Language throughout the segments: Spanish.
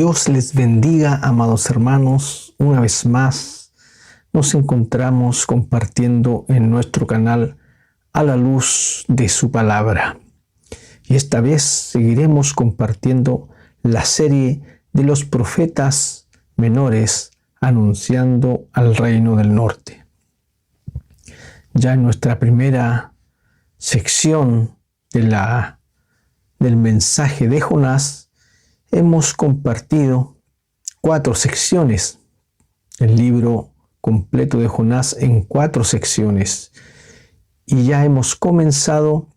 Dios les bendiga, amados hermanos. Una vez más nos encontramos compartiendo en nuestro canal a la luz de su palabra. Y esta vez seguiremos compartiendo la serie de los profetas menores anunciando al reino del norte. Ya en nuestra primera sección del mensaje de Jonás, hemos compartido 4 secciones, el libro completo de Jonás en 4 secciones, y ya hemos comenzado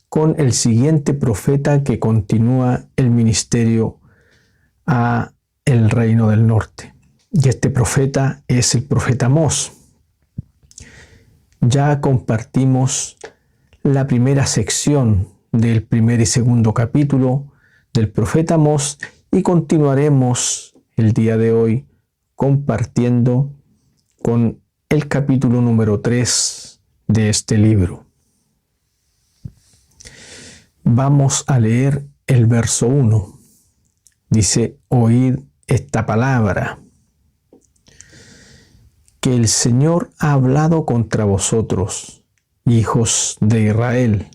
con el siguiente profeta que continúa el ministerio a el reino del norte. Y este profeta es el profeta Amós. Ya compartimos la primera sección del primer y segundo capítulo del profeta Amós y continuaremos el día de hoy compartiendo con el capítulo número 3 de este libro. Vamos a leer el verso 1. Dice: oíd esta palabra, que el Señor ha hablado contra vosotros, hijos de Israel,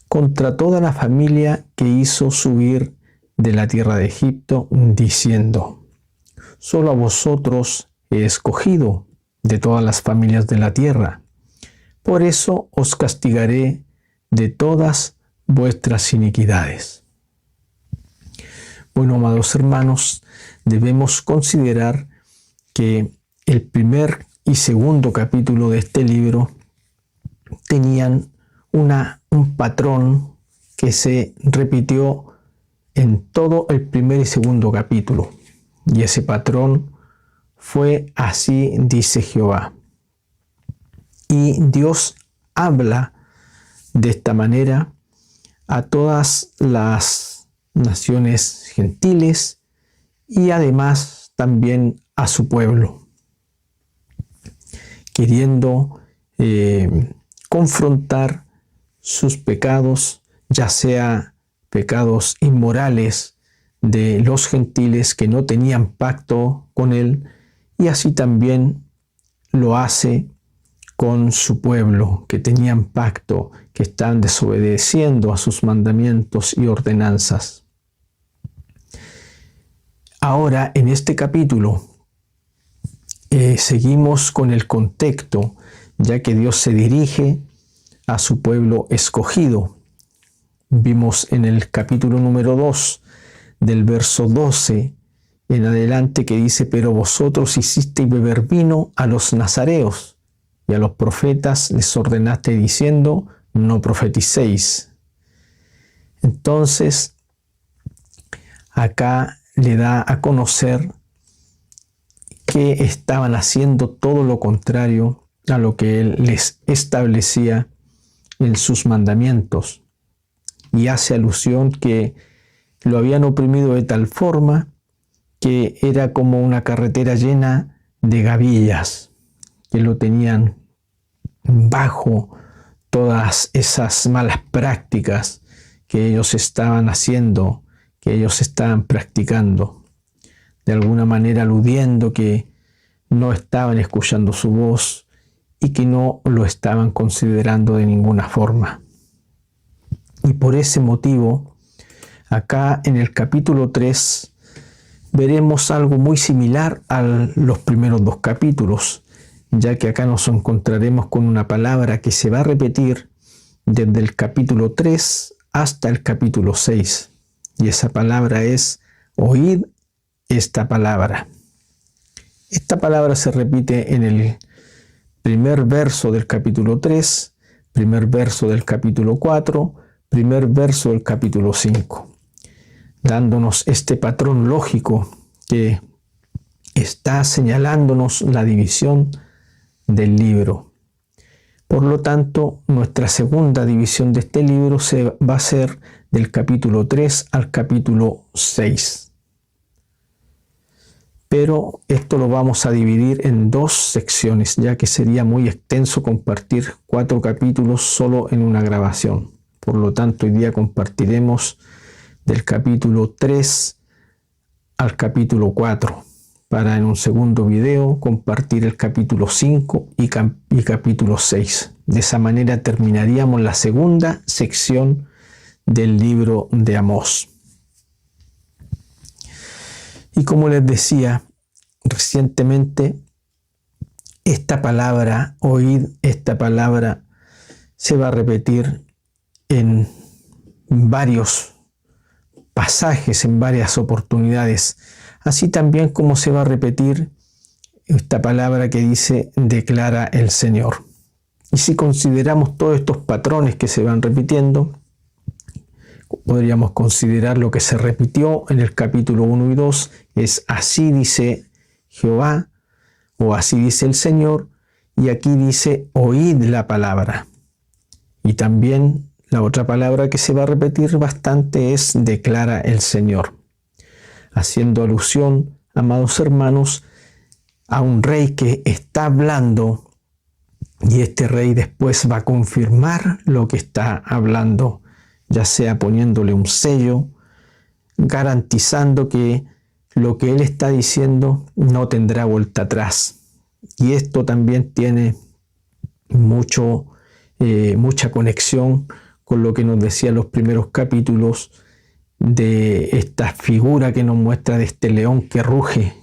contra toda la familia que hizo subir de la tierra de Egipto, diciendo: solo a vosotros he escogido de todas las familias de la tierra, por eso os castigaré de todas vuestras iniquidades. Bueno, amados hermanos, debemos considerar que el primer y segundo capítulo de este libro tenían un patrón que se repitió en todo el primer y segundo capítulo. Y ese patrón fue: así dice Jehová. Y Dios habla de esta manera a todas las naciones gentiles y además también a su pueblo, queriendo confrontar sus pecados, ya sea pecados inmorales de los gentiles que no tenían pacto con él, y así también lo hace con su pueblo, que tenían pacto, que están desobedeciendo a sus mandamientos y ordenanzas. Ahora, en este capítulo, seguimos con el contexto, ya que Dios se dirige a su pueblo escogido. Vimos en el capítulo número 2, del verso 12 en adelante, que dice: pero vosotros hicisteis beber vino a los nazareos, y a los profetas les ordenaste diciendo: no profeticéis. Entonces, acá le da a conocer que estaban haciendo todo lo contrario a lo que él les establecía en sus mandamientos, y hace alusión que lo habían oprimido de tal forma que era como una carretera llena de gavillas, que lo tenían bajo todas esas malas prácticas que ellos estaban haciendo, que ellos estaban practicando, de alguna manera aludiendo que no estaban escuchando su voz y que no lo estaban considerando de ninguna forma. Y por ese motivo, acá en el capítulo 3 veremos algo muy similar a los primeros 2 capítulos, ya que acá nos encontraremos con una palabra que se va a repetir desde el capítulo 3 hasta el capítulo 6. Y esa palabra es: oíd esta palabra. Esta palabra se repite en el primer verso del capítulo 3, primer verso del capítulo 4, primer verso del capítulo 5, dándonos este patrón lógico que está señalándonos la división del libro. Por lo tanto, nuestra segunda división de este libro va a ser del capítulo 3 al capítulo 6. Pero esto lo vamos a dividir en 2 secciones, ya que sería muy extenso compartir 4 capítulos solo en una grabación. Por lo tanto, hoy día compartiremos del capítulo 3 al capítulo 4 para en un segundo video compartir el capítulo 5 y capítulo 6. De esa manera terminaríamos la segunda sección del libro de Amós. Y como les decía recientemente, esta palabra, oíd, esta palabra se va a repetir en varios pasajes, en varias oportunidades, así también como se va a repetir esta palabra que dice declara el Señor. Y si consideramos todos estos patrones que se van repitiendo, podríamos considerar lo que se repitió en el capítulo 1 y 2, es así dice Jehová, o así dice el Señor, y aquí dice oíd la palabra. Y también la otra palabra que se va a repetir bastante es declara el Señor, haciendo alusión, amados hermanos, a un rey que está hablando, y este rey después va a confirmar lo que está hablando, ya sea poniéndole un sello, garantizando que lo que él está diciendo no tendrá vuelta atrás. Y esto también tiene mucha conexión con lo que nos decía los primeros capítulos de esta figura que nos muestra de este león que ruge,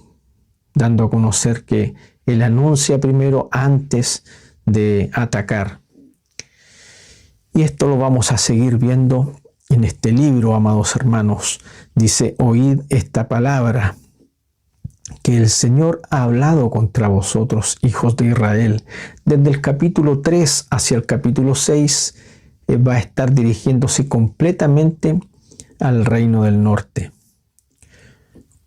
dando a conocer que él anuncia primero antes de atacar. Y esto lo vamos a seguir viendo en este libro, amados hermanos. Dice, oíd esta palabra, que el Señor ha hablado contra vosotros, hijos de Israel. Desde el capítulo 3 hacia el capítulo 6 va a estar dirigiéndose completamente al reino del norte.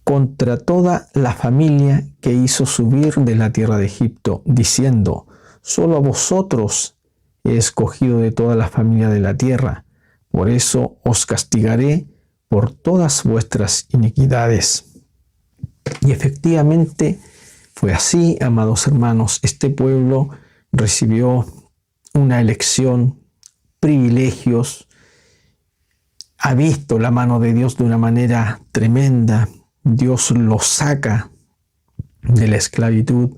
Contra toda la familia que hizo subir de la tierra de Egipto, diciendo, solo a vosotros he escogido de toda la familia de la tierra, por eso os castigaré por todas vuestras iniquidades. Y efectivamente fue así, amados hermanos. Este pueblo recibió una elección, privilegios, ha visto la mano de Dios de una manera tremenda. Dios los saca de la esclavitud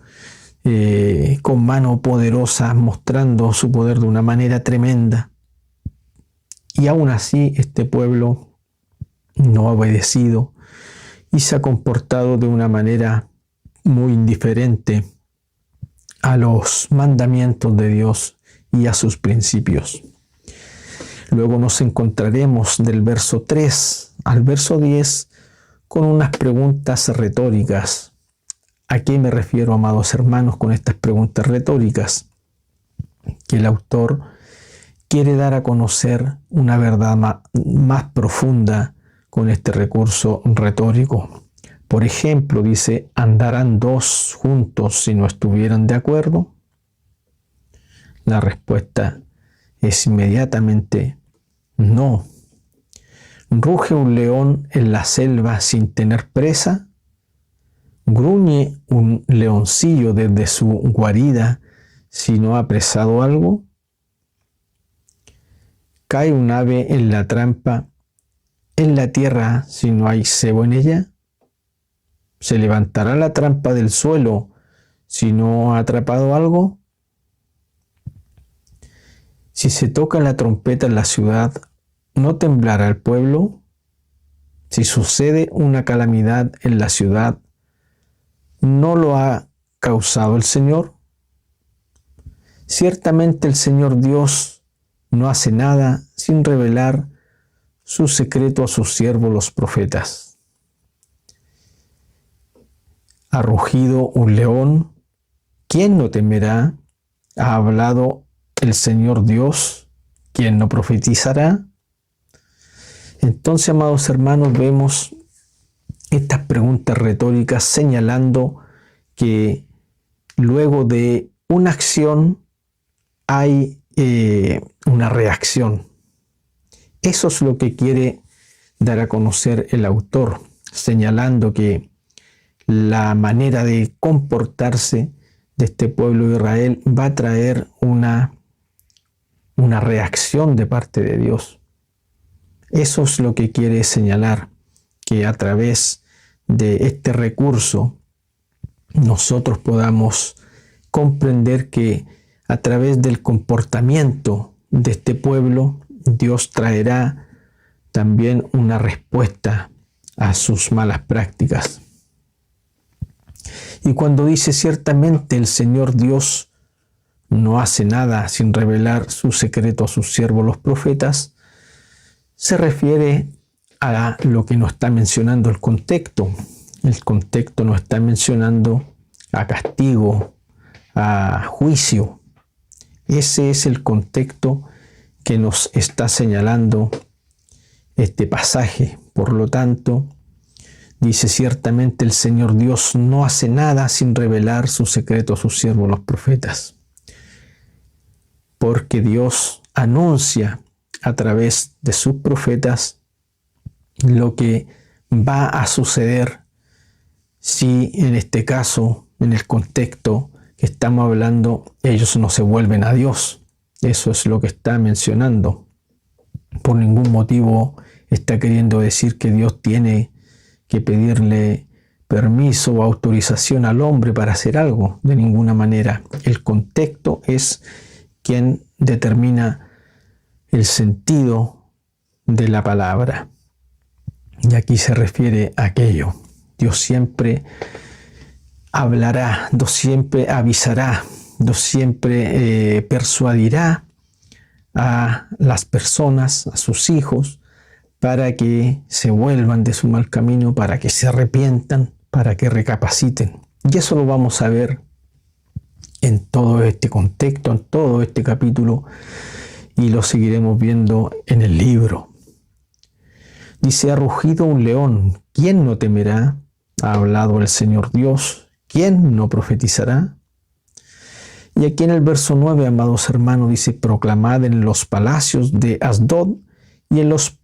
con mano poderosa, mostrando su poder de una manera tremenda. Y aún así este pueblo no ha obedecido y se ha comportado de una manera muy indiferente a los mandamientos de Dios y a sus principios. Luego nos encontraremos del verso 3 al verso 10 con unas preguntas retóricas. ¿A qué me refiero, amados hermanos, con estas preguntas retóricas? Que el autor quiere dar a conocer una verdad más profunda con este recurso retórico. Por ejemplo, dice, ¿andarán dos juntos si no estuvieran de acuerdo? La respuesta es inmediatamente no. ¿Ruge un león en la selva sin tener presa? ¿Gruñe un leoncillo desde su guarida si no ha apresado algo? ¿Cae un ave en la trampa en la tierra si no hay cebo en ella? ¿Se levantará la trampa del suelo si no ha atrapado algo? Si se toca la trompeta en la ciudad, ¿no temblará el pueblo? Si sucede una calamidad en la ciudad, ¿no lo ha causado el Señor? Ciertamente el Señor Dios no hace nada sin revelar su secreto a sus siervos los profetas. Ha rugido un león, ¿quién no temerá? Ha hablado el Señor Dios, ¿quién no profetizará? Entonces, amados hermanos, vemos estas preguntas retóricas señalando que luego de una acción hay una reacción. Eso es lo que quiere dar a conocer el autor, señalando que la manera de comportarse de este pueblo de Israel va a traer una reacción de parte de Dios. Eso es lo que quiere señalar, que a través de este recurso, nosotros podamos comprender que a través del comportamiento de este pueblo, Dios traerá también una respuesta a sus malas prácticas. Y cuando dice ciertamente el Señor Dios no hace nada sin revelar su secreto a sus siervos los profetas, se refiere a lo que nos está mencionando el contexto. El contexto nos está mencionando a castigo, a juicio. Ese es el contexto que nos está señalando este pasaje. Por lo tanto, dice ciertamente el Señor Dios no hace nada sin revelar su secreto a sus siervos los profetas. Porque Dios anuncia a través de sus profetas lo que va a suceder si en este caso, en el contexto que estamos hablando, ellos no se vuelven a Dios. Eso es lo que está mencionando. Por ningún motivo está queriendo decir que Dios tiene que pedirle permiso o autorización al hombre para hacer algo, de ninguna manera. El contexto es quien determina el sentido de la palabra. Y aquí se refiere a aquello. Dios siempre hablará, Dios siempre avisará, Dios siempre persuadirá a las personas, a sus hijos, para que se vuelvan de su mal camino, para que se arrepientan, para que recapaciten. Y eso lo vamos a ver en todo este contexto, en todo este capítulo, y lo seguiremos viendo en el libro. Dice, ha rugido un león, ¿quién no temerá? Ha hablado el Señor Dios, ¿quién no profetizará? Y aquí en el verso 9, amados hermanos, dice, proclamad en los palacios de Asdod y en los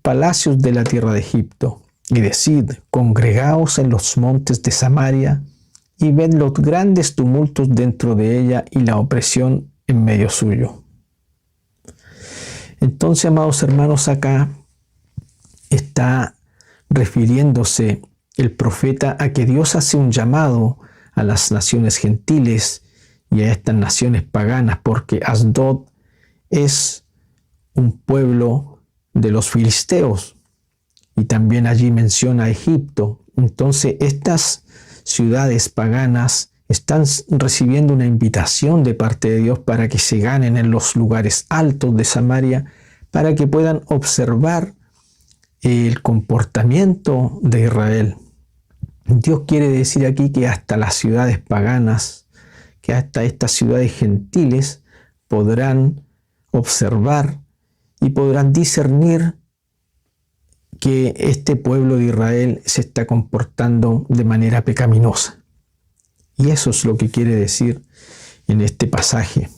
palacios de la tierra de Egipto, y decid, congregaos en los montes de Samaria, y ved los grandes tumultos dentro de ella y la opresión en medio suyo. Entonces, amados hermanos, acá está refiriéndose el profeta a que Dios hace un llamado a las naciones gentiles y a estas naciones paganas, porque Asdod es un pueblo de los filisteos y también allí menciona a Egipto. Entonces estas ciudades paganas están recibiendo una invitación de parte de Dios para que se ganen en los lugares altos de Samaria, para que puedan observar el comportamiento de Israel. Dios quiere decir aquí que hasta las ciudades paganas, que hasta estas ciudades gentiles podrán observar y podrán discernir que este pueblo de Israel se está comportando de manera pecaminosa. Y eso es lo que quiere decir en este pasaje.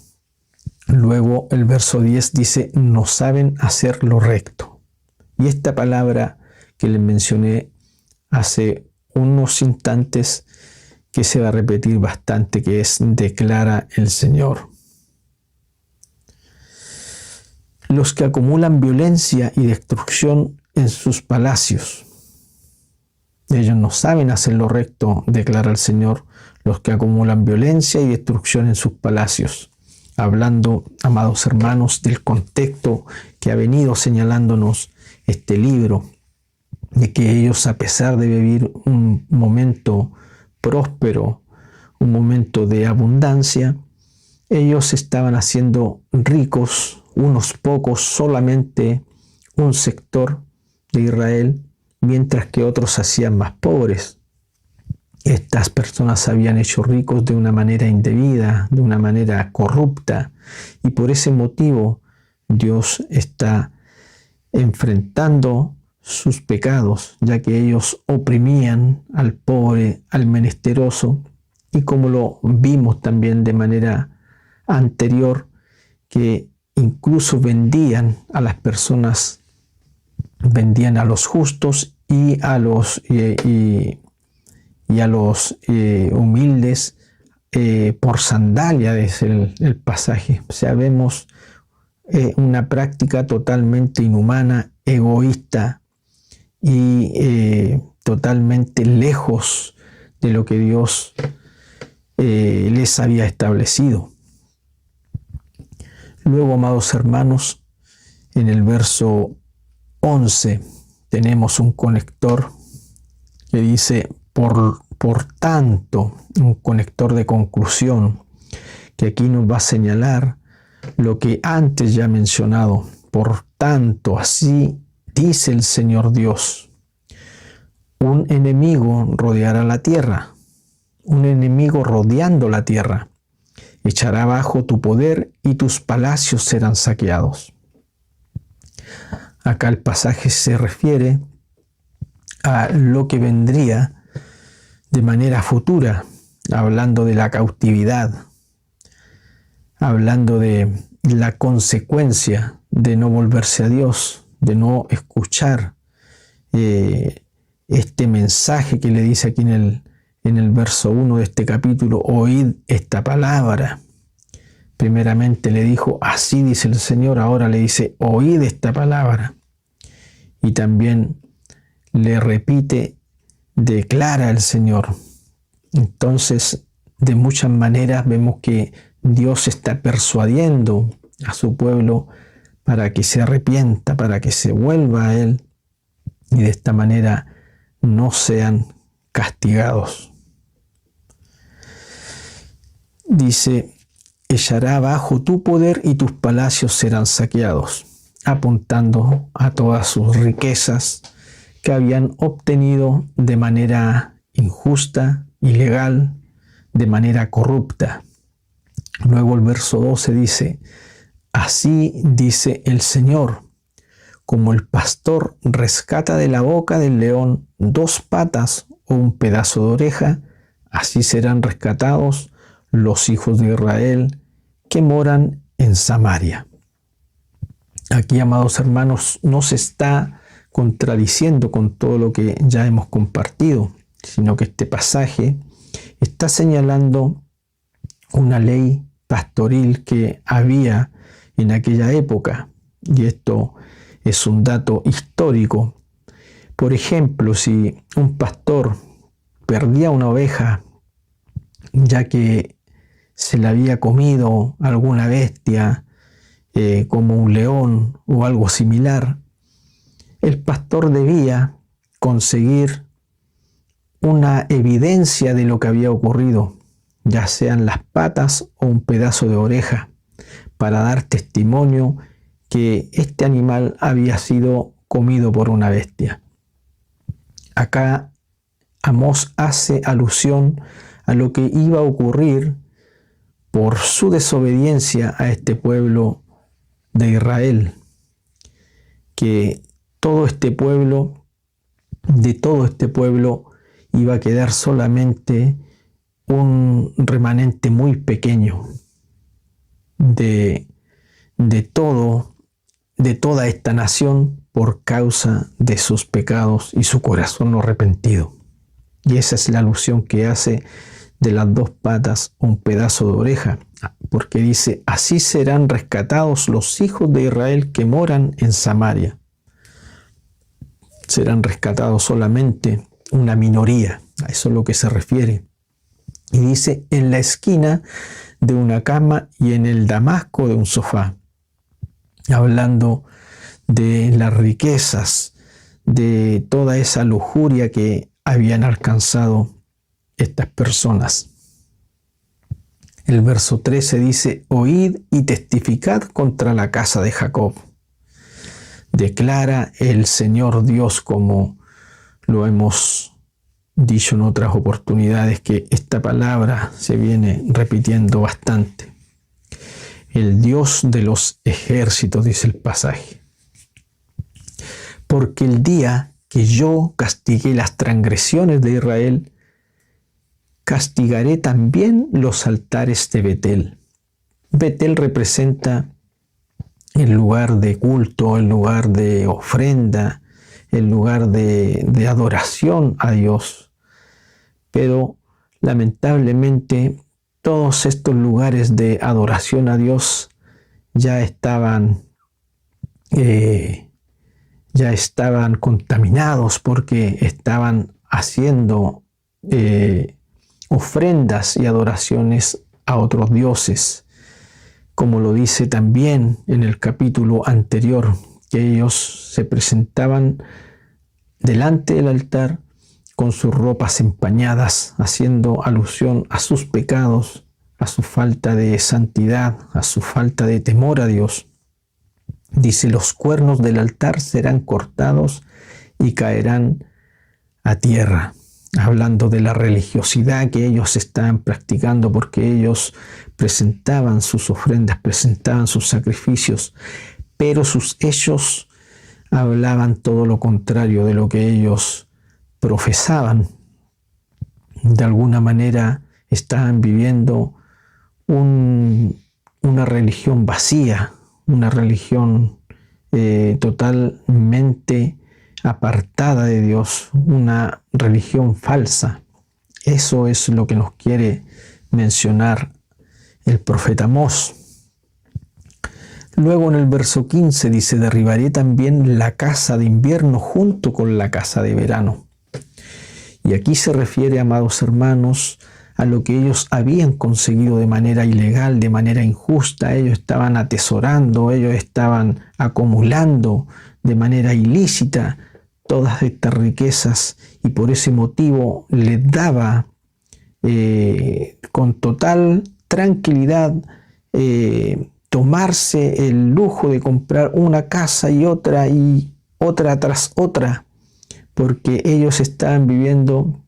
Luego el verso 10 dice, no saben hacer lo recto. Y esta palabra que les mencioné hace unos instantes, que se va a repetir bastante, que es declara el Señor. Los que acumulan violencia y destrucción en sus palacios. Ellos no saben hacer lo recto, declara el Señor, los que acumulan violencia y destrucción en sus palacios. Hablando, amados hermanos, del contexto que ha venido señalándonos este libro, de que ellos, a pesar de vivir un momento próspero, un momento de abundancia, ellos estaban haciendo ricos, unos pocos, solamente un sector de Israel, mientras que otros se hacían más pobres. Estas personas se habían hecho ricos de una manera indebida, de una manera corrupta, y por ese motivo Dios está enfrentando sus pecados, ya que ellos oprimían al pobre, al menesteroso, y como lo vimos también de manera anterior, que incluso vendían a las personas, vendían a los justos y a los humildes por sandalia, es el pasaje. O sea, vemos una práctica totalmente inhumana, egoísta y totalmente lejos de lo que Dios les había establecido. Luego, amados hermanos, en el verso 11 tenemos un conector que dice, por tanto, un conector de conclusión, que aquí nos va a señalar lo que antes ya he mencionado. Por tanto, así dice el Señor Dios: un enemigo rodeará la tierra, un enemigo rodeando la tierra, echará abajo tu poder y tus palacios serán saqueados. Acá el pasaje se refiere a lo que vendría de manera futura, hablando de la cautividad, hablando de la consecuencia de no volverse a Dios, de no escuchar este mensaje que le dice aquí en el verso 1 de este capítulo: oíd esta palabra. Primeramente le dijo, así dice el Señor, ahora le dice, oíd esta palabra. Y también le repite, declara el Señor. Entonces, de muchas maneras vemos que Dios está persuadiendo a su pueblo para que se arrepienta, para que se vuelva a Él y de esta manera no sean castigados. Dice, echará abajo tu poder y tus palacios serán saqueados, apuntando a todas sus riquezas que habían obtenido de manera injusta, ilegal, de manera corrupta. Luego el verso 12 dice, así dice el Señor, como el pastor rescata de la boca del león 2 patas o un pedazo de oreja, así serán rescatados los hijos de Israel que moran en Samaria. Aquí, amados hermanos, no se está contradiciendo con todo lo que ya hemos compartido, sino que este pasaje está señalando una ley pastoril que había en aquella época, y esto es un dato histórico. Por ejemplo, si un pastor perdía una oveja, ya que se la había comido alguna bestia, como un león o algo similar, el pastor debía conseguir una evidencia de lo que había ocurrido, ya sean las patas o un pedazo de oreja, para dar testimonio que este animal había sido comido por una bestia. Acá Amós hace alusión a lo que iba a ocurrir por su desobediencia a este pueblo de Israel, que de todo este pueblo iba a quedar solamente un remanente muy pequeño de toda esta nación por causa de sus pecados y su corazón no arrepentido. Y esa es la alusión que hace de las 2 patas o un pedazo de oreja, porque dice, así serán rescatados los hijos de Israel que moran en Samaria. Serán rescatados solamente una minoría, a eso es lo que se refiere. Y dice, en la esquina de una cama y en el damasco de un sofá, hablando de las riquezas, de toda esa lujuria que habían alcanzado estas personas. El verso 13 dice, oíd y testificad contra la casa de Jacob. Declara el Señor Dios, como lo hemos dicho en otras oportunidades, que esta palabra se viene repitiendo bastante. El Dios de los ejércitos, dice el pasaje. Porque el día que yo castigué las transgresiones de Israel, castigaré también los altares de Betel. Betel representa el lugar de culto, el lugar de ofrenda, el lugar de adoración a Dios. Pero lamentablemente todos estos lugares de adoración a Dios ya estaban ya estaban contaminados porque estaban haciendo ofrendas y adoraciones a otros dioses, como lo dice también en el capítulo anterior, que ellos se presentaban delante del altar con sus ropas empañadas, haciendo alusión a sus pecados, a su falta de santidad, a su falta de temor a Dios. Dice, los cuernos del altar serán cortados y caerán a tierra, hablando de la religiosidad que ellos estaban practicando, porque ellos presentaban sus ofrendas, presentaban sus sacrificios, pero sus hechos hablaban todo lo contrario de lo que ellos profesaban. De alguna manera estaban viviendo una religión vacía, una religión totalmente apartada de Dios, una religión falsa. Eso es lo que nos quiere mencionar el profeta Amós. Luego en el verso 15 dice, derribaré también la casa de invierno junto con la casa de verano. Y aquí se refiere, amados hermanos, a lo que ellos habían conseguido de manera ilegal, de manera injusta. Ellos estaban atesorando, ellos estaban acumulando de manera ilícita todas estas riquezas, y por ese motivo les daba con total tranquilidad tomarse el lujo de comprar una casa y otra tras otra, porque ellos estaban viviendo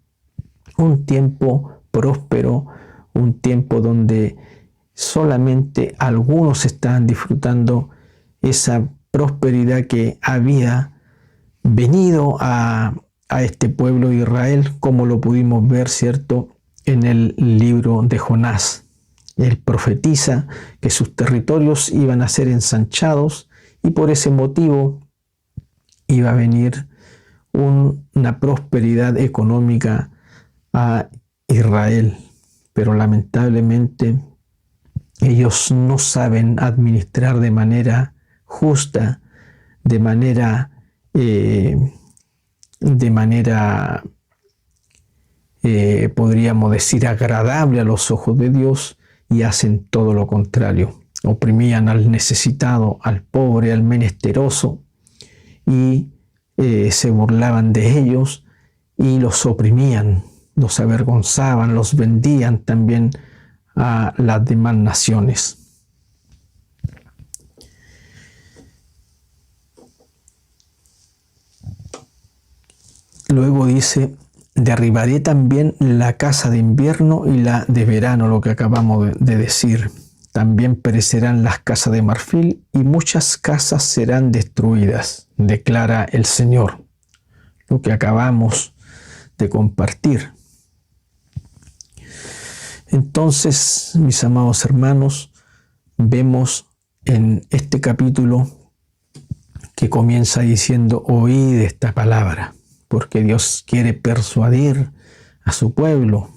un tiempo próspero, un tiempo donde solamente algunos estaban disfrutando esa prosperidad que había venido a este pueblo de Israel, como lo pudimos ver, ¿cierto?, en el libro de Jonás. Él profetiza que sus territorios iban a ser ensanchados y por ese motivo iba a venir una prosperidad económica a Israel. Pero lamentablemente ellos no saben administrar de manera justa, de manera podríamos decir agradable a los ojos de Dios, y hacen todo lo contrario. Oprimían al necesitado, al pobre, al menesteroso, y se burlaban de ellos y los oprimían, los avergonzaban, los vendían también a las demás naciones. Luego dice, derribaré también la casa de invierno y la de verano, lo que acabamos de decir. También perecerán las casas de marfil y muchas casas serán destruidas, declara el Señor. Lo que acabamos de compartir. Entonces, mis amados hermanos, vemos en este capítulo que comienza diciendo, oíd esta palabra. Porque Dios quiere persuadir a su pueblo.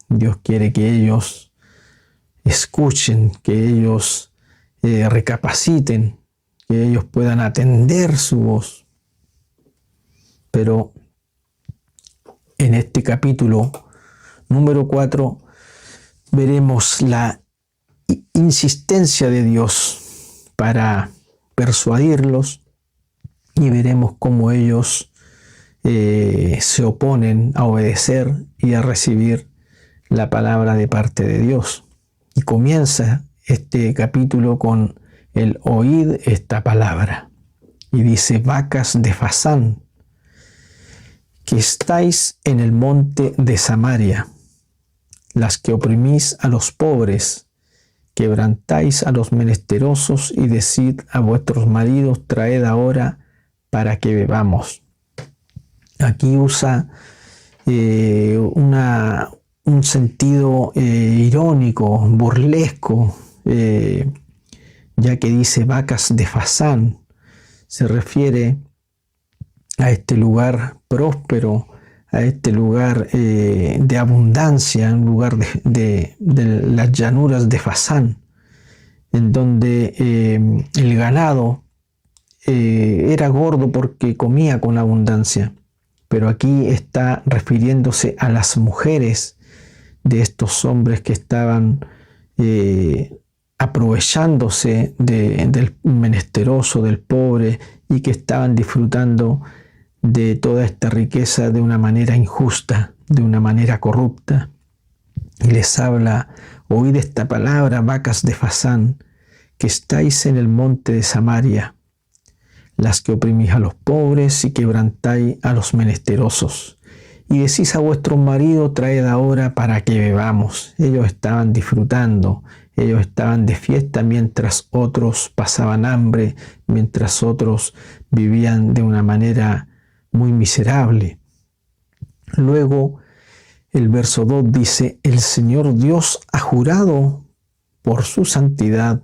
Dios quiere que ellos escuchen, que ellos recapaciten, que ellos puedan atender su voz. Pero en este capítulo número 4 veremos la insistencia de Dios para persuadirlos, y veremos cómo ellos se oponen a obedecer y a recibir la palabra de parte de Dios. Y comienza este capítulo con el oíd esta palabra. Y dice, vacas de Fasán, que estáis en el monte de Samaria, las que oprimís a los pobres, quebrantáis a los menesterosos y decid a vuestros maridos, traed ahora para que bebamos. Aquí usa un sentido irónico, burlesco, ya que dice vacas de Fasán. Se refiere a este lugar próspero, a este lugar de abundancia, un lugar de las llanuras de Fasán, en donde el ganado era gordo porque comía con abundancia, pero aquí está refiriéndose a las mujeres de estos hombres que estaban aprovechándose del menesteroso, del pobre, y que estaban disfrutando de toda esta riqueza de una manera injusta, de una manera corrupta. Y les habla: oíd esta palabra, vacas de Fasán, que estáis en el monte de Samaria, las que oprimís a los pobres y quebrantáis a los menesterosos. Y decís a vuestro marido: traed ahora para que bebamos. Ellos estaban disfrutando, ellos estaban de fiesta mientras otros pasaban hambre, mientras otros vivían de una manera muy miserable. Luego el verso 2 dice: el Señor Dios ha jurado por su santidad,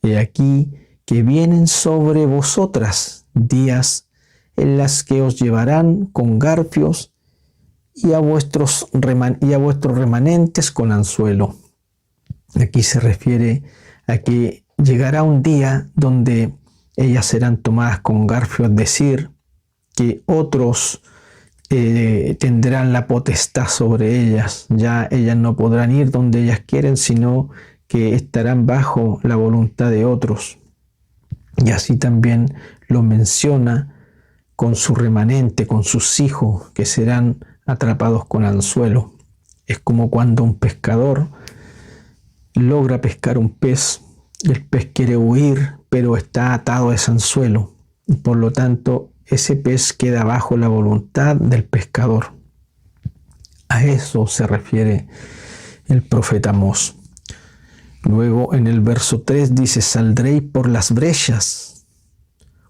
he aquí que vienen sobre vosotras días en las que os llevarán con garfios y a vuestros remanentes con anzuelo. Aquí se refiere a que llegará un día donde ellas serán tomadas con garfios, es decir, que otros tendrán la potestad sobre ellas. Ya ellas no podrán ir donde ellas quieren, sino que estarán bajo la voluntad de otros. Y así también lo menciona con su remanente, con sus hijos, que serán atrapados con anzuelo. Es como cuando un pescador logra pescar un pez, el pez quiere huir, pero está atado a ese anzuelo, y por lo tanto ese pez queda bajo la voluntad del pescador. A eso se refiere el profeta Amós. Luego en el verso 3 dice: saldréis por las brechas,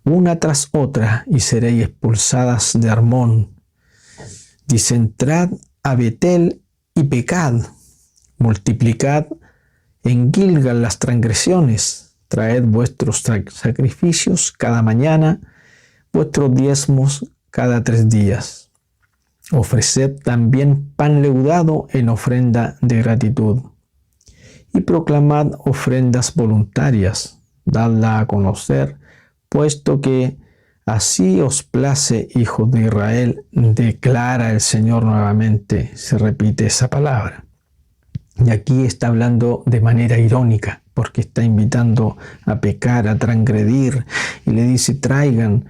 una tras otra, y seréis expulsadas de Armón. Dice: entrad a Betel y pecad, multiplicad en Gilgal las transgresiones, traed vuestros sacrificios cada mañana, vuestros diezmos cada 3 días. Ofreced también pan leudado en ofrenda de gratitud. Y proclamad ofrendas voluntarias, dadla a conocer, puesto que así os place, hijos de Israel, declara el Señor nuevamente. Se repite esa palabra. Y aquí está hablando de manera irónica, porque está invitando a pecar, a transgredir, y le dice: traigan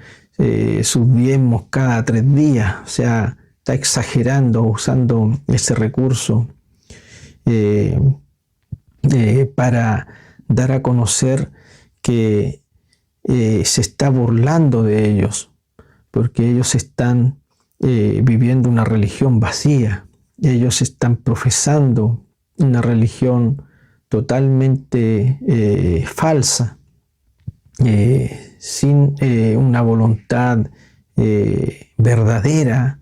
sus diezmos cada 3 días. O sea, está exagerando, usando ese recurso para dar a conocer que se está burlando de ellos, porque ellos están viviendo una religión vacía. Ellos están profesando una religión totalmente falsa, sin una voluntad verdadera,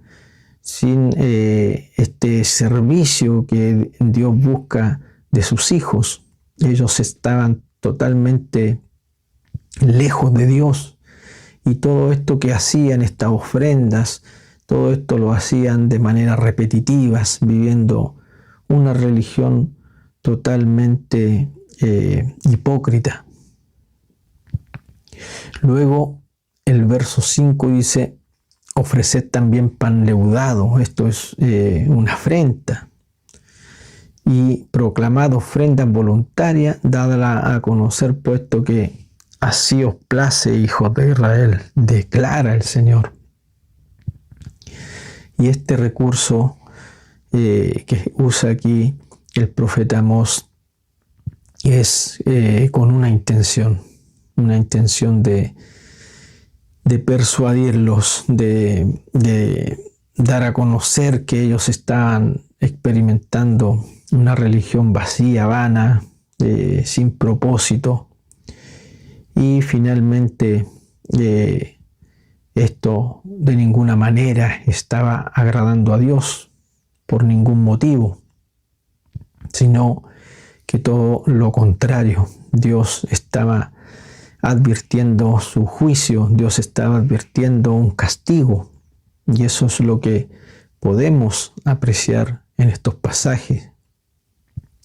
sin este servicio que Dios busca de sus hijos. Ellos estaban totalmente lejos de Dios, y todo esto que hacían, estas ofrendas, todo esto lo hacían de manera repetitivas, viviendo una religión totalmente hipócrita. Luego el verso 5 dice: ofreced también pan leudado. Esto es una afrenta. Y proclamad ofrenda voluntaria, dadla a conocer, puesto que así os place, hijos de Israel, declara el Señor. Y este recurso que usa aquí el profeta Amós es con una intención de persuadirlos, de dar a conocer que ellos estaban experimentando una religión vacía, vana, sin propósito. Y finalmente esto de ninguna manera estaba agradando a Dios por ningún motivo, sino que todo lo contrario. Dios estaba advirtiendo su juicio, Dios estaba advirtiendo un castigo, y eso es lo que podemos apreciar en estos pasajes.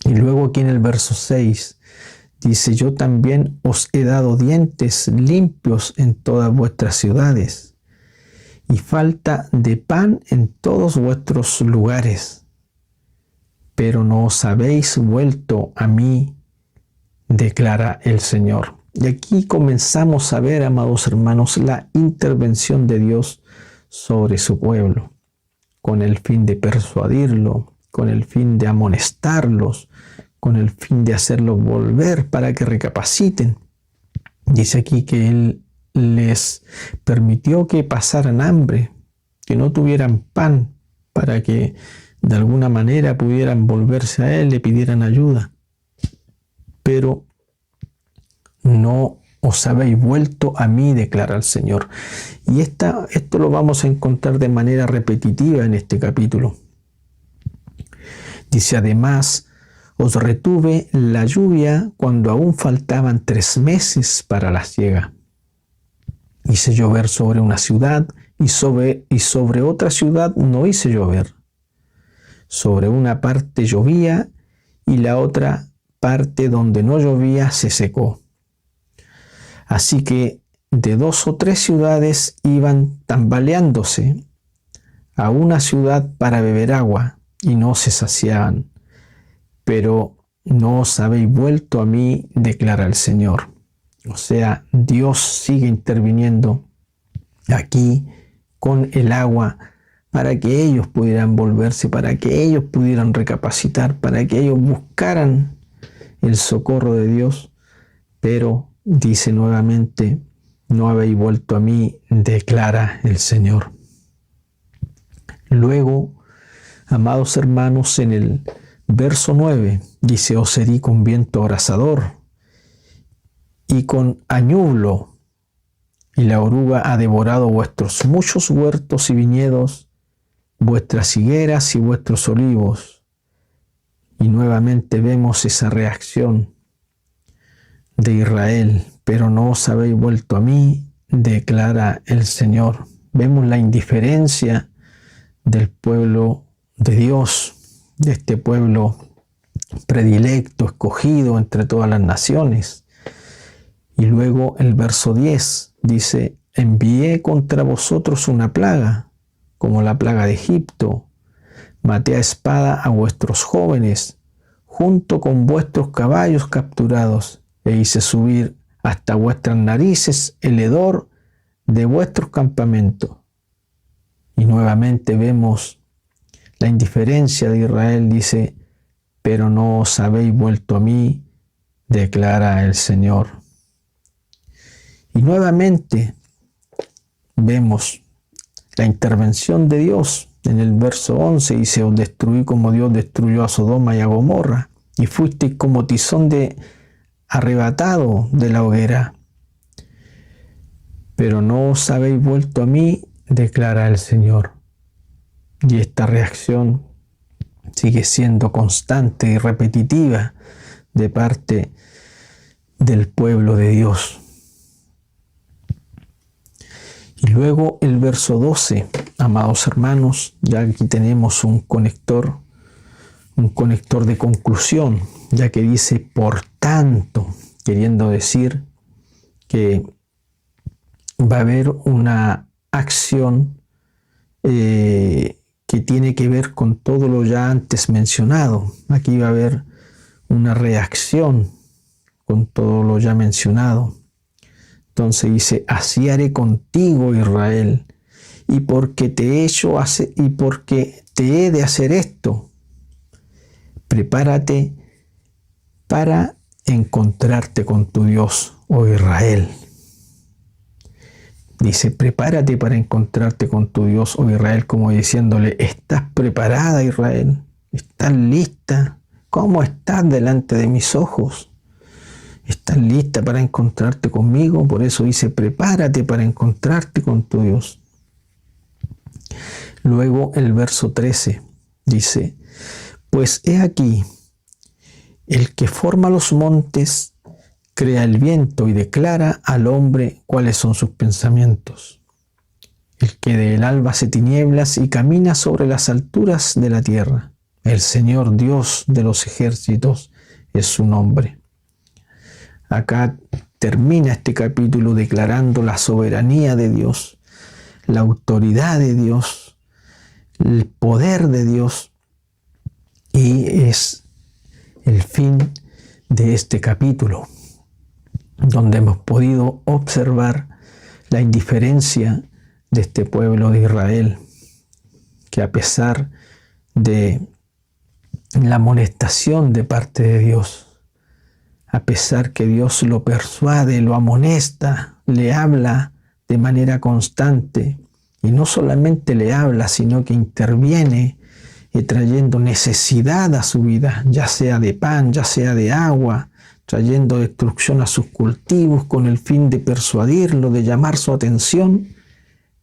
Y luego aquí en el verso 6 Dice, yo también os he dado dientes limpios en todas vuestras ciudades, y falta de pan en todos vuestros lugares, pero no os habéis vuelto a mí, declara el Señor. Y aquí comenzamos a ver, amados hermanos, la intervención de Dios sobre su pueblo, con el fin de persuadirlo, con el fin de amonestarlos, con el fin de hacerlos volver para que recapaciten. Dice aquí que Él les permitió que pasaran hambre, que no tuvieran pan, para que de alguna manera pudieran volverse a Él, le pidieran ayuda. Pero no os habéis vuelto a mí, declara el Señor. Y esto lo vamos a encontrar de manera repetitiva en este capítulo. Dice, además, os retuve la lluvia cuando aún faltaban 3 meses para la siega. Hice llover sobre una ciudad y sobre otra ciudad no hice llover. Sobre una parte llovía y la otra parte donde no llovía se secó. Así que de 2 o 3 ciudades iban tambaleándose a una ciudad para beber agua y no se saciaban. Pero no os habéis vuelto a mí, declara el Señor. O sea, Dios sigue interviniendo aquí con el agua para que ellos pudieran volverse, para que ellos pudieran recapacitar, para que ellos buscaran el socorro de Dios. Pero dice nuevamente, no habéis vuelto a mí, declara el Señor. Luego, amados hermanos, en el verso 9 dice, os herí con viento abrasador y con añublo, y la oruga ha devorado vuestros muchos huertos y viñedos, vuestras higueras y vuestros olivos. Y nuevamente vemos esa reacción de Israel, pero no os habéis vuelto a mí, declara el Señor. Vemos la indiferencia del pueblo de Dios, de este pueblo predilecto, escogido entre todas las naciones. Y luego el verso 10 dice, envié contra vosotros una plaga, como la plaga de Egipto. Maté a espada a vuestros jóvenes, junto con vuestros caballos capturados, e hice subir hasta vuestras narices el hedor de vuestros campamentos. Y nuevamente vemos la indiferencia de Israel, dice, pero no os habéis vuelto a mí, declara el Señor. Y nuevamente vemos la intervención de Dios. En el verso 11 dice, os destruí como Dios destruyó a Sodoma y a Gomorra, y fuisteis como tizón arrebatado de la hoguera. Pero no os habéis vuelto a mí, declara el Señor. Y esta reacción sigue siendo constante y repetitiva de parte del pueblo de Dios. Y luego el verso 12, amados hermanos, ya aquí tenemos un conector de conclusión, ya que dice por tanto, queriendo decir que va a haber una acción que tiene que ver con todo lo ya antes mencionado. Aquí va a haber una reacción con todo lo ya mencionado. Entonces dice, así haré contigo, Israel, y porque te he de hacer esto, prepárate para encontrarte con tu Dios, oh Israel. Dice, prepárate para encontrarte con tu Dios, oh Israel, como diciéndole, ¿estás preparada, Israel? ¿Estás lista? ¿Cómo estás delante de mis ojos? ¿Estás lista para encontrarte conmigo? Por eso dice, prepárate para encontrarte con tu Dios. Luego el verso 13 dice, pues he aquí, el que forma los montes, crea el viento y declara al hombre cuáles son sus pensamientos. El que del alba hace tinieblas y camina sobre las alturas de la tierra. El Señor Dios de los ejércitos es su nombre. Acá termina este capítulo declarando la soberanía de Dios, la autoridad de Dios, el poder de Dios, y es el fin de este capítulo, donde hemos podido observar la indiferencia de este pueblo de Israel, que a pesar de la amonestación de parte de Dios, a pesar que Dios lo persuade, lo amonesta, le habla de manera constante, y no solamente le habla, sino que interviene trayendo necesidad a su vida, ya sea de pan, ya sea de agua, trayendo destrucción a sus cultivos con el fin de persuadirlo, de llamar su atención,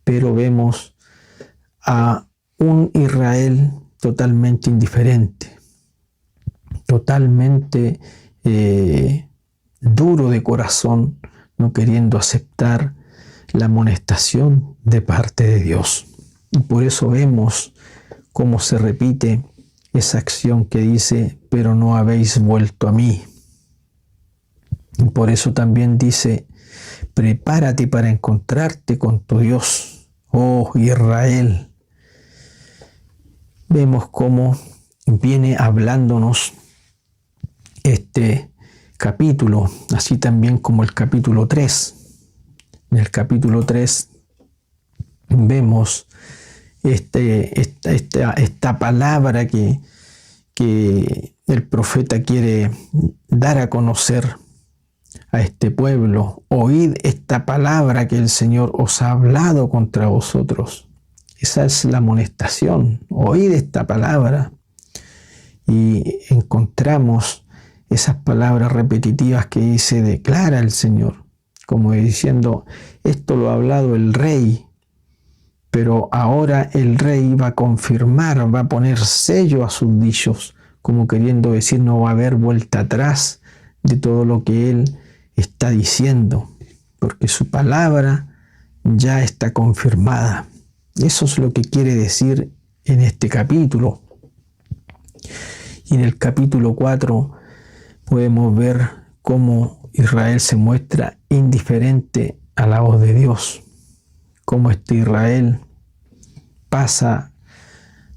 pero vemos a un Israel totalmente indiferente, totalmente duro de corazón, no queriendo aceptar la amonestación de parte de Dios. Y por eso vemos cómo se repite esa acción que dice, pero no habéis vuelto a mí. Y por eso también dice, prepárate para encontrarte con tu Dios, oh Israel. Vemos cómo viene hablándonos este capítulo, así también como el capítulo 3. En el capítulo 3 vemos esta palabra que el profeta quiere dar a conocer a este pueblo. Oíd esta palabra que el Señor os ha hablado contra vosotros. Esa es la amonestación. Oíd esta palabra. Y encontramos esas palabras repetitivas que dice, declara el Señor, como diciendo, esto lo ha hablado el rey, pero ahora el rey va a confirmar, va a poner sello a sus dichos, como queriendo decir, no va a haber vuelta atrás de todo lo que él está diciendo, porque su palabra ya está confirmada. Eso es lo que quiere decir en este capítulo. Y en el capítulo 4 podemos ver cómo Israel se muestra indiferente a la voz de Dios, cómo este Israel pasa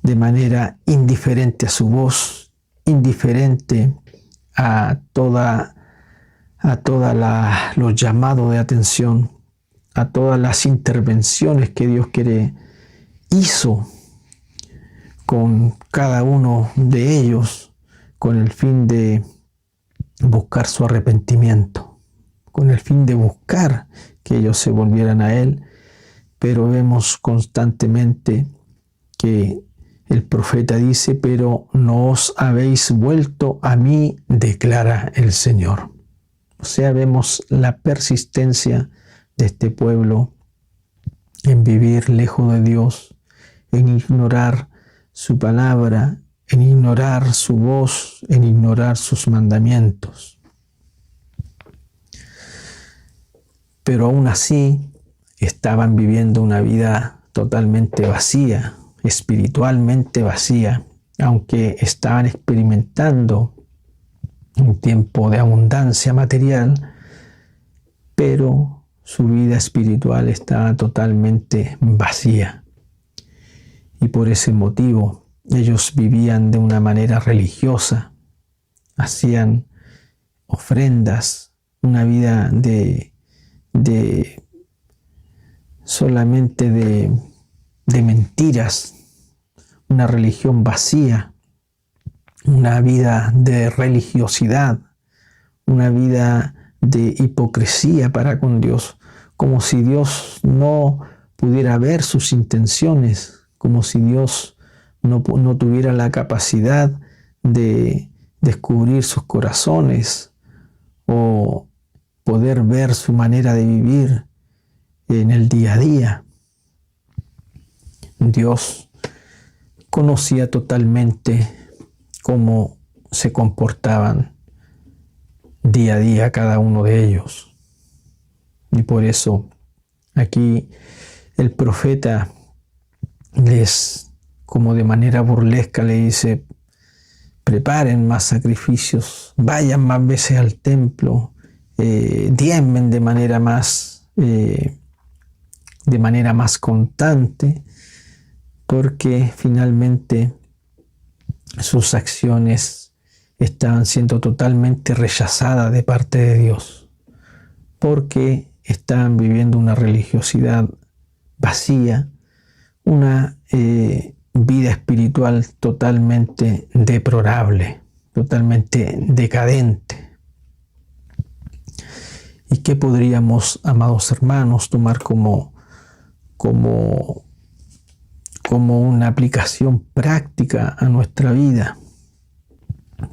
de manera indiferente a su voz, indiferente a los llamados de atención, a todas las intervenciones que Dios hizo con cada uno de ellos, con el fin de buscar su arrepentimiento, con el fin de buscar que ellos se volvieran a Él. Pero vemos constantemente que el profeta dice, pero no os habéis vuelto a mí, declara el Señor. O sea, vemos la persistencia de este pueblo en vivir lejos de Dios, en ignorar su palabra, en ignorar su voz, en ignorar sus mandamientos. Pero aún así estaban viviendo una vida totalmente vacía, espiritualmente vacía, aunque estaban experimentando un tiempo de abundancia material, pero su vida espiritual estaba totalmente vacía. Y por ese motivo ellos vivían de una manera religiosa, hacían ofrendas, una vida solamente de mentiras, una religión vacía, una vida de religiosidad, una vida de hipocresía para con Dios, como si Dios no pudiera ver sus intenciones, como si Dios no tuviera la capacidad de descubrir sus corazones o poder ver su manera de vivir en el día a día. Dios conocía totalmente cómo se comportaban día a día cada uno de ellos. Y por eso aquí el profeta como de manera burlesca le dice, preparen más sacrificios, vayan más veces al templo, diezmen de manera más constante, porque finalmente sus acciones estaban siendo totalmente rechazadas de parte de Dios, porque estaban viviendo una religiosidad vacía, una vida espiritual totalmente deplorable, totalmente decadente. ¿Y qué podríamos, amados hermanos, tomar como una aplicación práctica a nuestra vida?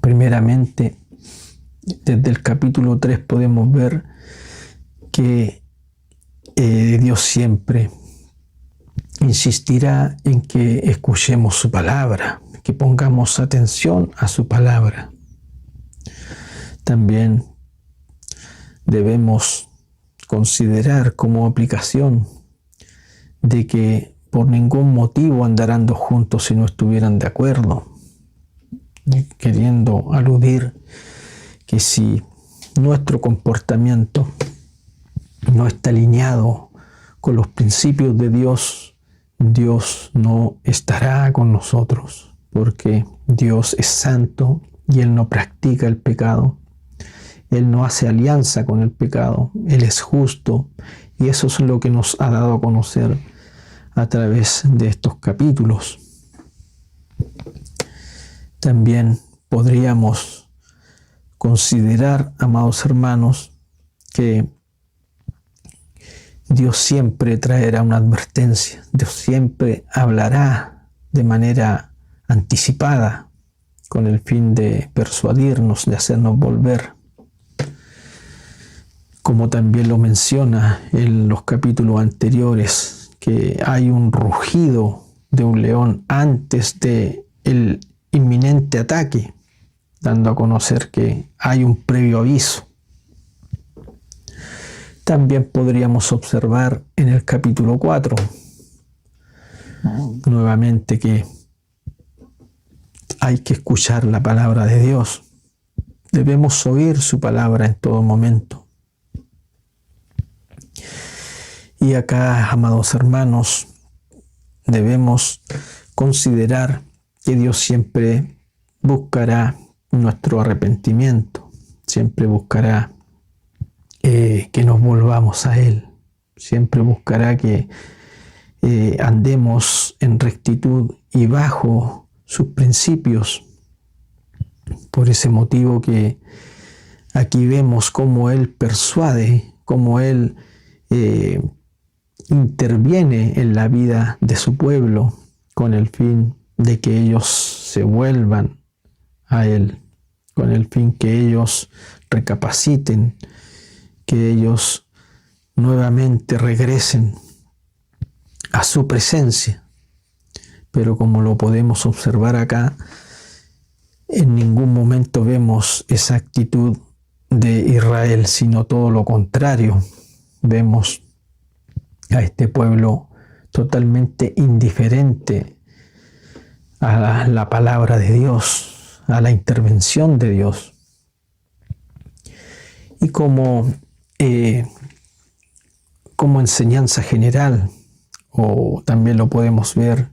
Primeramente, desde el capítulo 3 podemos ver que Dios siempre insistirá en que escuchemos su palabra, que pongamos atención a su palabra. También debemos considerar como aplicación de que por ningún motivo andarán dos juntos si no estuvieran de acuerdo, queriendo aludir que si nuestro comportamiento no está alineado con los principios de Dios, Dios no estará con nosotros, porque Dios es santo y Él no practica el pecado. Él no hace alianza con el pecado. Él es justo, y eso es lo que nos ha dado a conocer a través de estos capítulos. También podríamos considerar, amados hermanos, que Dios siempre traerá una advertencia. Dios siempre hablará de manera anticipada con el fin de persuadirnos, de hacernos volver. Como también lo menciona en los capítulos anteriores, que hay un rugido de un león antes del inminente ataque, dando a conocer que hay un previo aviso. También podríamos observar en el capítulo 4, nuevamente, que hay que escuchar la palabra de Dios. Debemos oír su palabra en todo momento. Y acá, amados hermanos, debemos considerar que Dios siempre buscará nuestro arrepentimiento, siempre buscará que nos volvamos a Él, siempre buscará que andemos en rectitud y bajo sus principios. Por ese motivo que aquí vemos cómo Él persuade, cómo Él interviene en la vida de su pueblo con el fin de que ellos se vuelvan a Él, con el fin que ellos recapaciten, que ellos nuevamente regresen a su presencia. Pero como lo podemos observar acá, en ningún momento vemos esa actitud de Israel, sino todo lo contrario. Vemos a este pueblo totalmente indiferente a la palabra de Dios, a la intervención de Dios. Y como enseñanza general, o también lo podemos ver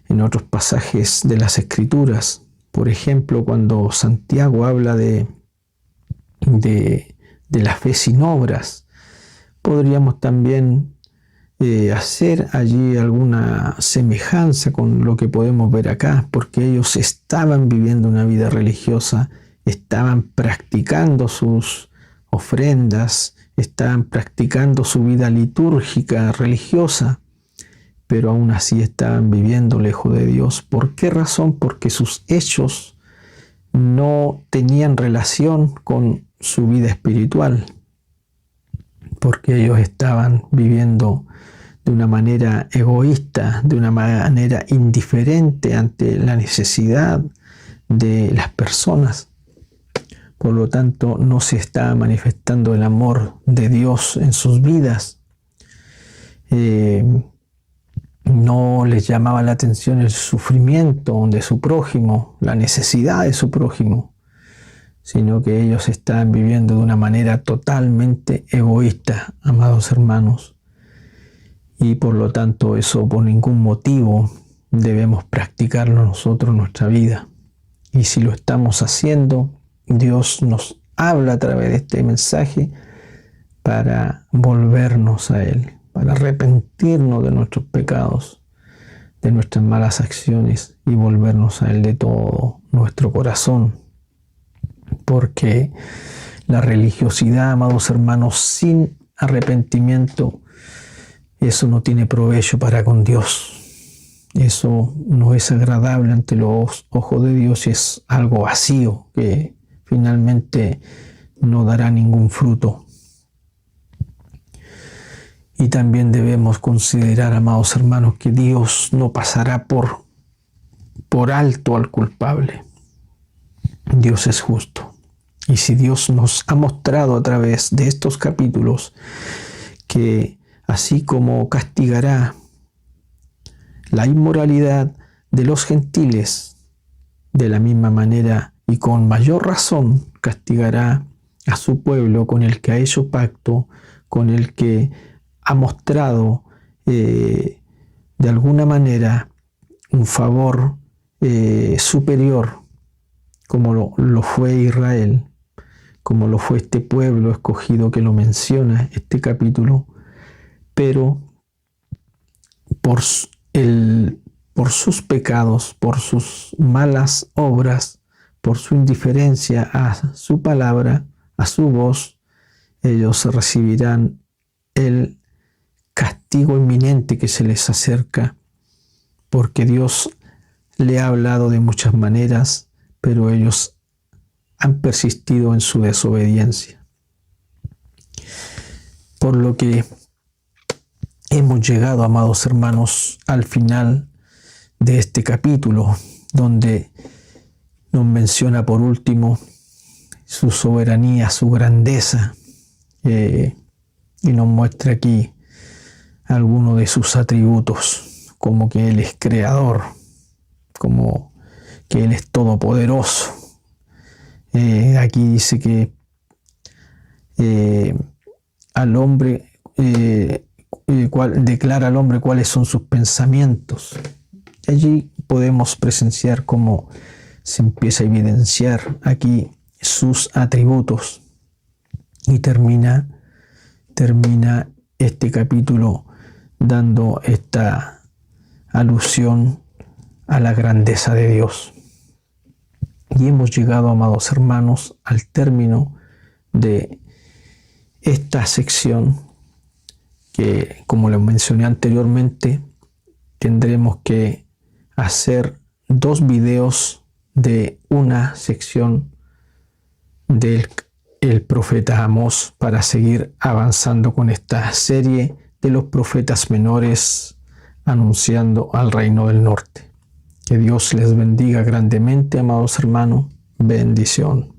en otros pasajes de las Escrituras, por ejemplo, cuando Santiago habla de la fe sin obras, podríamos también hacer allí alguna semejanza con lo que podemos ver acá, porque ellos estaban viviendo una vida religiosa, estaban practicando sus ofrendas, estaban practicando su vida litúrgica religiosa, pero aún así estaban viviendo lejos de Dios. ¿Por qué razón? Porque sus hechos no tenían relación con su vida espiritual, porque ellos estaban viviendo de una manera egoísta, de una manera indiferente ante la necesidad de las personas. Por lo tanto, no se estaba manifestando el amor de Dios en sus vidas. No les llamaba la atención el sufrimiento de su prójimo, la necesidad de su prójimo, sino que ellos estaban viviendo de una manera totalmente egoísta, amados hermanos. Y por lo tanto eso por ningún motivo debemos practicarlo nosotros en nuestra vida. Y si lo estamos haciendo, Dios nos habla a través de este mensaje para volvernos a Él, para arrepentirnos de nuestros pecados, de nuestras malas acciones y volvernos a Él de todo nuestro corazón. Porque la religiosidad, amados hermanos, sin arrepentimiento, eso no tiene provecho para con Dios. Eso no es agradable ante los ojos de Dios y es algo vacío que finalmente no dará ningún fruto. Y también debemos considerar, amados hermanos, que Dios no pasará por alto al culpable. Dios es justo. Y si Dios nos ha mostrado a través de estos capítulos que así como castigará la inmoralidad de los gentiles, de la misma manera y con mayor razón castigará a su pueblo con el que ha hecho pacto, con el que ha mostrado de alguna manera un favor superior, como lo fue Israel, como lo fue este pueblo escogido que lo menciona este capítulo, pero por sus pecados, por sus malas obras, por su indiferencia a su palabra, a su voz, ellos recibirán el castigo inminente que se les acerca, porque Dios le ha hablado de muchas maneras, pero ellos han persistido en su desobediencia. Por lo que hemos llegado, amados hermanos, al final de este capítulo, donde nos menciona por último su soberanía, su grandeza, y nos muestra aquí algunos de sus atributos, como que Él es creador, como que Él es todopoderoso. Aquí dice que al hombre declara al hombre cuáles son sus pensamientos. Allí podemos presenciar cómo se empieza a evidenciar aquí sus atributos y termina este capítulo dando esta alusión a la grandeza de Dios. Y hemos llegado, amados hermanos, al término de esta sección que, como les mencioné anteriormente, tendremos que hacer 2 videos de una sección del profeta Amós para seguir avanzando con esta serie de los profetas menores anunciando al reino del norte. Que Dios les bendiga grandemente, amados hermanos. Bendición.